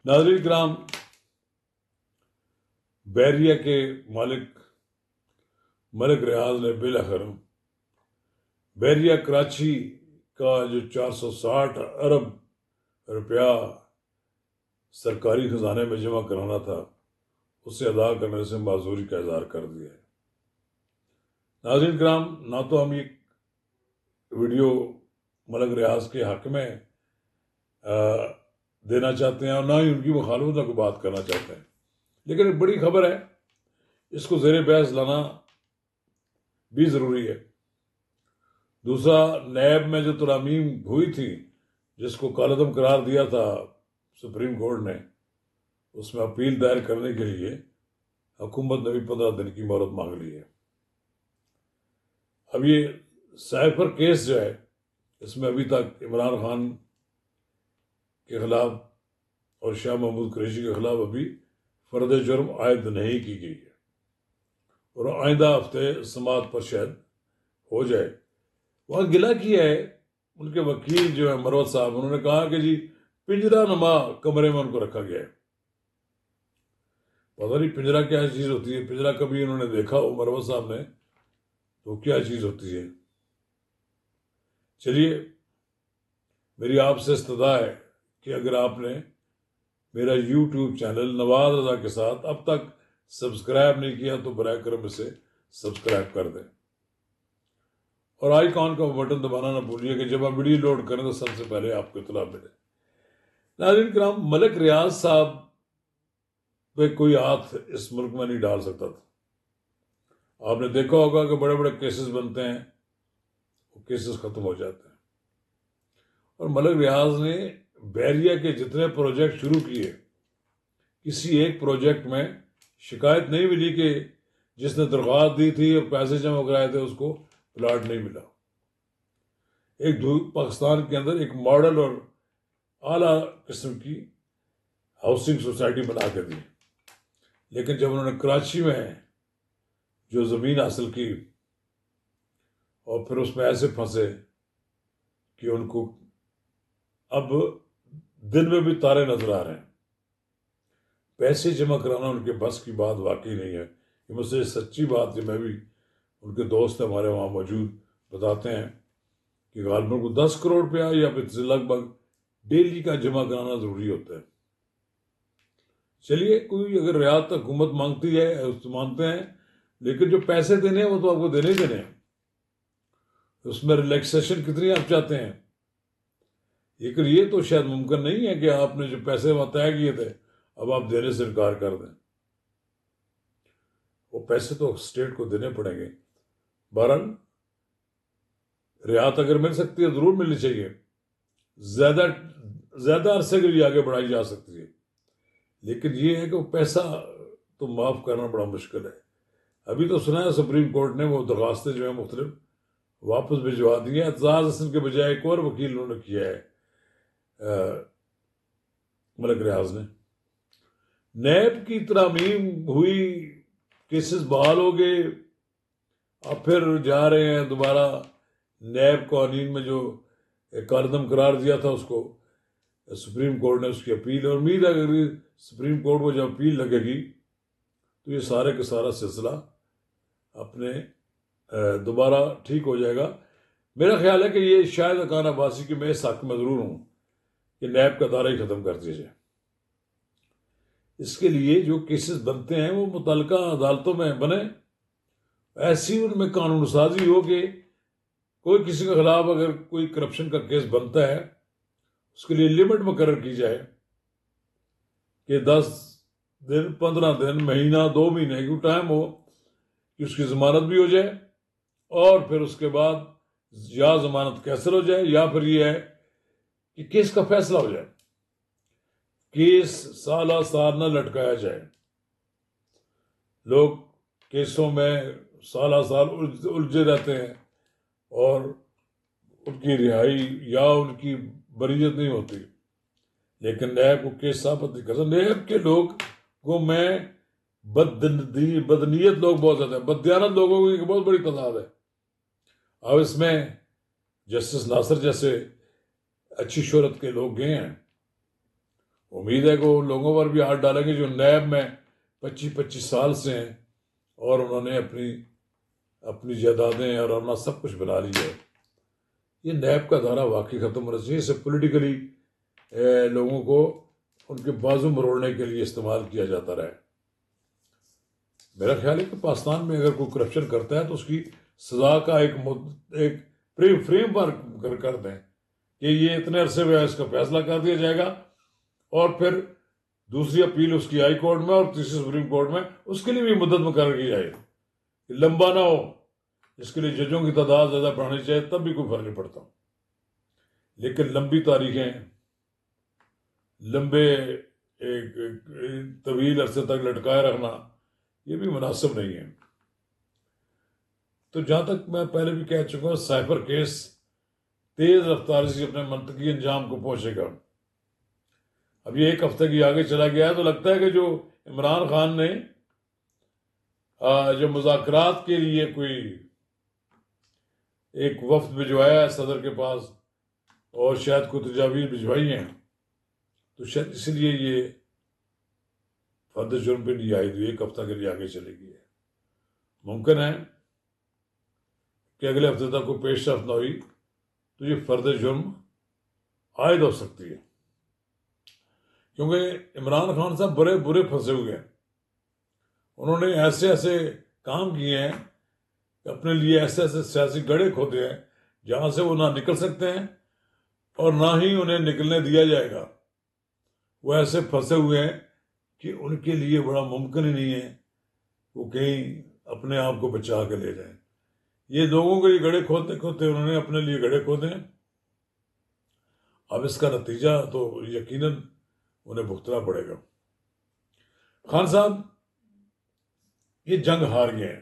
नाज़रीन किराम, बहरिया के मालिक मलिक रियाज ने बिलाखिर बहरिया कराची का जो 460 अरब रुपया सरकारी खजाने में जमा कराना था, उसे अदा करने से माजूरी का इजहार कर दिया है। नाज़रीन किराम, ना तो हम ये वीडियो मलिक रियाज के हक में देना चाहते हैं और ना ही उनकी मुखालफत में कोई बात करना चाहते हैं, लेकिन एक बड़ी खबर है, इसको ज़ेर बहस लाना भी ज़रूरी है। दूसरा, नैब में जो तरामीम हुई थी, जिसको कालअदम करार दिया था सुप्रीम कोर्ट ने, उसमें अपील दायर करने के लिए हुकूमत ने भी 15 दिन की मोहलत मांग ली है। अब ये साइफर केस जो है, इसमें अभी तक इमरान खान के खिलाफ और शाह महमूद कुरैशी के खिलाफ अभी फर्द जुर्म आयद नहीं की गई है और आइंदा हफ्ते समाअत पर शायद हो जाए। वहाँ गिला किया है उनके वकील जो है मरवत साहब, उन्होंने कहा कि जी पिंजरा नुमा कमरे में उनको रखा गया है। पता नहीं पिंजरा क्या चीज़ होती है, पिंजरा कभी उन्होंने देखा हो मरवत साहब ने, तो क्या चीज़ होती है। चलिए, मेरी आपसे इस्तदा है कि अगर आपने मेरा यूट्यूब चैनल नवाज रज़ा के साथ अब तक सब्सक्राइब नहीं किया तो बराए करम इसे सब्सक्राइब कर दें और आइकॉन का बटन दबाना ना भूलिए कि जब आप वीडियो लोड करें तो सबसे पहले आपको इत्तला मिले। नाज़रीन किराम, मलिक रियाज साहब पे कोई हाथ इस मुल्क में नहीं डाल सकता था। आपने देखा होगा कि बड़े बड़े केसेस बनते हैं, वो केसेस खत्म हो जाते हैं। और मलिक रियाज ने बहरिया के जितने प्रोजेक्ट शुरू किए, किसी एक प्रोजेक्ट में शिकायत नहीं मिली कि जिसने दरख्वास्त दी थी और पैसे जमा कराए थे उसको प्लाट नहीं मिला। एक पाकिस्तान के अंदर एक मॉडल और आला किस्म की हाउसिंग सोसाइटी बना के दी, लेकिन जब उन्होंने कराची में जो ज़मीन हासिल की और फिर उसमें ऐसे फंसे कि उनको अब दिन में भी तारे नजर आ रहे हैं। पैसे जमा कराना उनके बस की बात वाकई नहीं है। ये मुझसे सच्ची बात है, मैं भी उनके दोस्त हमारे वहाँ मौजूद बताते हैं कि गालिबन को 10 करोड़ रुपया या फिर लगभग डेली का जमा कराना ज़रूरी होता है। चलिए, कोई अगर रियासत हुकूमत मांगती है उसको मानते हैं, लेकिन जो पैसे देने हैं वो तो आपको देने ही देने हैं। उसमें रिलैक्सेशन कितनी आप चाहते हैं, लेकिन ये तो शायद मुमकिन नहीं है कि आपने जो पैसे वहाँ तय किए थे अब आप देने से इनकार कर दें। वो पैसे तो स्टेट को देने पड़ेंगे। बहरहाल, रियायत अगर मिल सकती है ज़रूर मिलनी चाहिए, ज़्यादा अरसे के लिए आगे बढ़ाई जा सकती है, लेकिन ये है कि वो पैसा तो माफ़ करना बड़ा मुश्किल है। अभी तो सुना है सुप्रीम कोर्ट ने वो दरख्वास्तें जो है मुख्तलिफ वापस भिजवा दी हैं। एतजाज़ हसन के बजाय एक और वकील उन्होंने किया है, मलिक रियाज ने। नैब की तरामीम हुई, केसेस बहाल हो गए, अब फिर जा रहे हैं दोबारा नैब कानून में जो कालअदम करार दिया था उसको सुप्रीम कोर्ट ने उसकी अपील, और उम्मीद है अगर सुप्रीम कोर्ट को जब अपील लगेगी तो ये सारे का सारा सिलसिला अपने दोबारा ठीक हो जाएगा। मेरा ख्याल है कि ये शायद अकान अब्बासी की मैं इस हक में ज़रूर हूँ कि नैब का दायरा ही ख़त्म कर दिया जाए। इसके लिए जो केसेस बनते हैं वो मुतल्लिका अदालतों में बने, ऐसी उनमें कानून साजी हो कि कोई किसी के खिलाफ अगर कोई करप्शन का केस बनता है उसके लिए लिमिट मुकर्रर की जाए कि 10 दिन, 15 दिन, महीना, 2 महीने की टाइम हो कि उसकी ज़मानत भी हो जाए और फिर उसके बाद या ज़मानत कैंसिल हो जाए या फिर ये है कि केस का फैसला हो जाए। केस साला साल न लटकाया जाए। लोग केसों में साला साल उलझे रहते हैं और उनकी रिहाई या उनकी बरीयत नहीं होती, लेकिन नैब को केस साबित नहीं करता। नैब के लोग को मैं बदनीयत लोग बहुत ज़्यादा है, बददियानत लोगों की एक बहुत बड़ी तादाद है। अब इसमें जस्टिस नासर जैसे अच्छी शोहरत के लोग गए हैं, امید ہے کہ وہ لوگوں پر بھی ہاتھ ڈالیں گے جو نیب میں 25 سال سے ہیں اور انہوں نے اپنی جائیدادیں اور اپنا سب کچھ بنا لیا ہے۔ یہ نیب کا دورہ واقعی ختم ہونا چاہیے۔ اسے پولیٹیکلی لوگوں کو ان کے بازو مروڑنے کے لیے استعمال کیا جاتا رہا ہے۔ میرا خیال ہے کہ پاکستان میں اگر کوئی کرپشن کرتا ہے تو اس کی سزا کا ایک فریم ورک کر دیں کہ یہ اتنے عرصے میں اس کا فیصلہ کر دیا جائے گا، اور پھر دوسری اپیل اس کی ہائی کورٹ میں اور تیسری سپریم کورٹ میں، اس کے لیے بھی مدت مقرر کی جائے کہ لمبا نہ ہو، اس کے لیے ججوں کی تعداد زیادہ بڑھانی چاہیے، تب بھی کوئی فرق نہیں پڑتا۔ لیکن لمبی تاریخیں، لمبے ایک طویل عرصے تک لٹکائے رکھنا، یہ بھی مناسب نہیں ہے۔ تو جہاں تک میں پہلے بھی کہہ چکا ہوں، سائبر کیس تیز رفتاری سے اپنے منطقی انجام کو پہنچے گا۔ اب یہ ایک ہفتے کی آگے چلا گیا ہے تو لگتا ہے کہ جو عمران خان نے جو مذاکرات کے لیے کوئی ایک وفد بھجوایا ہے صدر کے پاس، اور شاید کوئی تجاویز بھجوائی ہیں، تو شاید اس لیے یہ فرد جرم پہ نہیں آئی، تو ایک ہفتہ کے لیے آگے چلے گی۔ ممکن ہے کہ اگلے ہفتے تک کوئی پیش رفت نہ ہوئی تو یہ فرد جرم عائد ہو سکتی ہے، کیونکہ عمران خان صاحب برے پھنسے ہوئے ہیں۔ انہوں نے ایسے کام کیے ہیں کہ اپنے لیے ایسے سیاسی گڑھے کھودے ہیں جہاں سے وہ نہ نکل سکتے ہیں اور نہ ہی انہیں نکلنے دیا جائے گا۔ وہ ایسے پھنسے ہوئے ہیں کہ ان کے لیے بڑا ممکن ہی نہیں ہے وہ کہیں اپنے آپ کو بچا کے لے جائیں۔ یہ لوگوں کے لیے گڑھے کھودتے انہوں نے اپنے لیے گڑھے کھودے ہیں۔ اب اس کا نتیجہ تو یقیناً انہیں بھگتنا پڑے گا۔ خان صاحب یہ جنگ ہار گئے ہیں،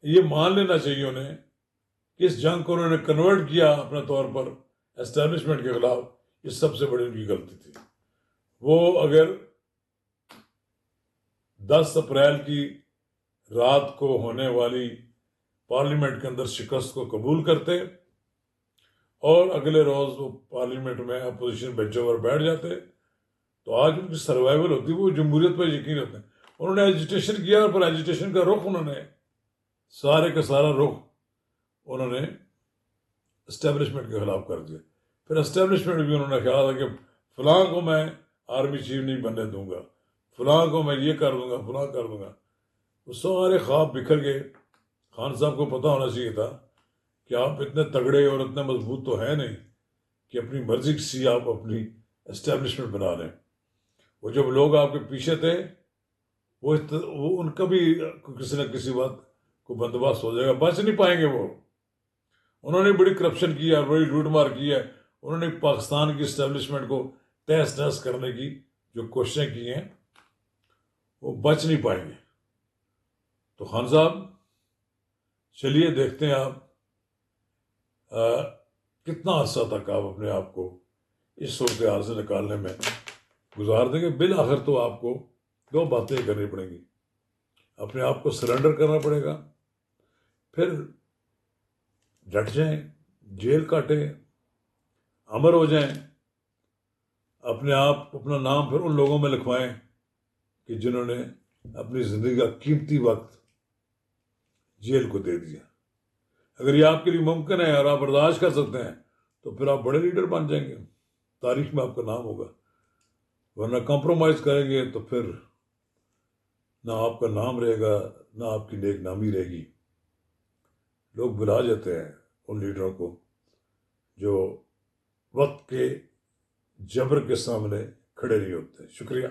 یہ مان لینا چاہیے انہیں کہ اس جنگ کو انہوں نے کنورٹ کیا اپنے طور پر اسٹیبلشمنٹ کے خلاف، یہ سب سے بڑی ان کی غلطی تھی۔ وہ اگر 10 اپریل کی رات کو ہونے والی پارلیمنٹ کے اندر شکست کو قبول کرتے اور اگلے روز وہ پارلیمنٹ میں اپوزیشن بینچوں پر بیٹھ جاتے تو آج ان کی سروائیول ہوتی، وہ جمہوریت پر یقین ہوتے ہیں۔ انہوں نے ایجیٹیشن کیا، اور پھر ایجیٹیشن کا رخ انہوں نے سارے کا سارا رخ انہوں نے اسٹیبلشمنٹ کے خلاف کر دیا۔ پھر اسٹیبلشمنٹ بھی انہوں نے خیال ہے کہ فلاں کو میں آرمی چیف نہیں بننے دوں گا، فلاں کو میں یہ کر دوں گا، فلاں کر دوں گا۔ وہ سارے خواب بکھر گئے۔ خان صاحب کو پتہ ہونا چاہیے تھا کہ آپ اتنے تگڑے اور اتنے مضبوط تو ہیں نہیں کہ اپنی مرضی سے آپ اپنی اسٹیبلشمنٹ بنا لیں۔ وہ جب لوگ آپ کے پیچھے تھے وہ ان کا بھی کسی نہ کسی بات کو بندوبست ہو جائے گا، بچ نہیں پائیں گے وہ۔ انہوں نے بڑی کرپشن کی ہے، بڑی لوٹ مار کی ہے، انہوں نے پاکستان کی اسٹیبلشمنٹ کو تہس نہس کرنے کی جو کوششیں کی ہیں وہ بچ نہیں پائیں گے۔ تو خان صاحب چلیے دیکھتے ہیں آپ کتنا عرصہ تک آپ اپنے آپ کو اس صورتحال سے نکالنے میں گزار دیں گے۔ بالآخر تو آپ کو 2 باتیں کرنی پڑیں گی، اپنے آپ کو سرنڈر کرنا پڑے گا، پھر ڈٹ جائیں، جیل کاٹیں، امر ہو جائیں، اپنے آپ اپنا نام پھر ان لوگوں میں لکھوائیں کہ جنہوں نے اپنی زندگی کا قیمتی وقت جیل کو دے دیا۔ اگر یہ آپ کے لیے ممکن ہے اور آپ برداشت کر سکتے ہیں تو پھر آپ بڑے لیڈر بن جائیں گے، تاریخ میں آپ کا نام ہوگا۔ ورنہ کمپرومائز کریں گے تو پھر نہ آپ کا نام رہے گا، نہ آپ کی نیک نامی رہے گی۔ لوگ بلا جاتے ہیں ان لیڈروں کو جو وقت کے جبر کے سامنے کھڑے نہیں ہوتے۔ شکریہ۔